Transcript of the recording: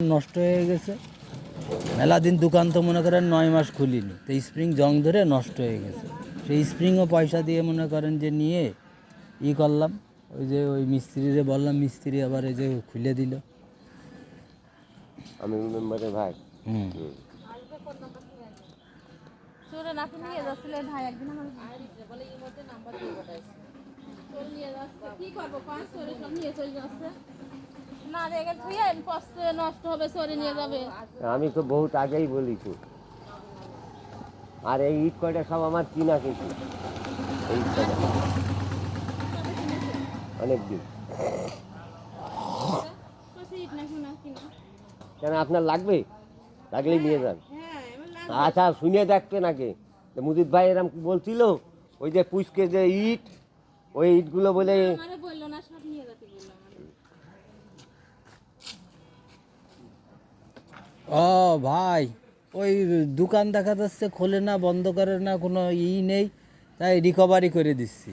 নষ্ট হয়ে গেছে। মেলা দিন দোকান তো মনে করেন 9 মাস খুলিনি, তো স্প্রিং জং ধরে নষ্ট হয়ে গেছে। সেই স্প্রিংও পয়সা দিয়ে মনে করেন যে নিয়ে করলাম, ওই যে ওই মিস্ত্রিরে বললাম, মিস্ত্রি আবার এই যে খুলে দিল। আমি মেম্বারের ভাই। হুম। আমি তো বহুত আগেই বলেছি। আর এই ইট কয়টা সব আমার কিনা কিছু, এই ইট কয়টা অনেক দিন। কেন আপনার লাগবে? লাগলেই নিয়ে যান। আচ্ছা শুনে দেখবেন আগে, মুজিদ ভাই এরম বলছিল, ওই যে পুষ্কে যে ইট, ওই ইটগুলো বলে ও ভাই, ওই দোকান দেখা যাচ্ছে খোলে না, বন্ধ করে না, কোনো নেই, তাই রিকভারি করে দিচ্ছি।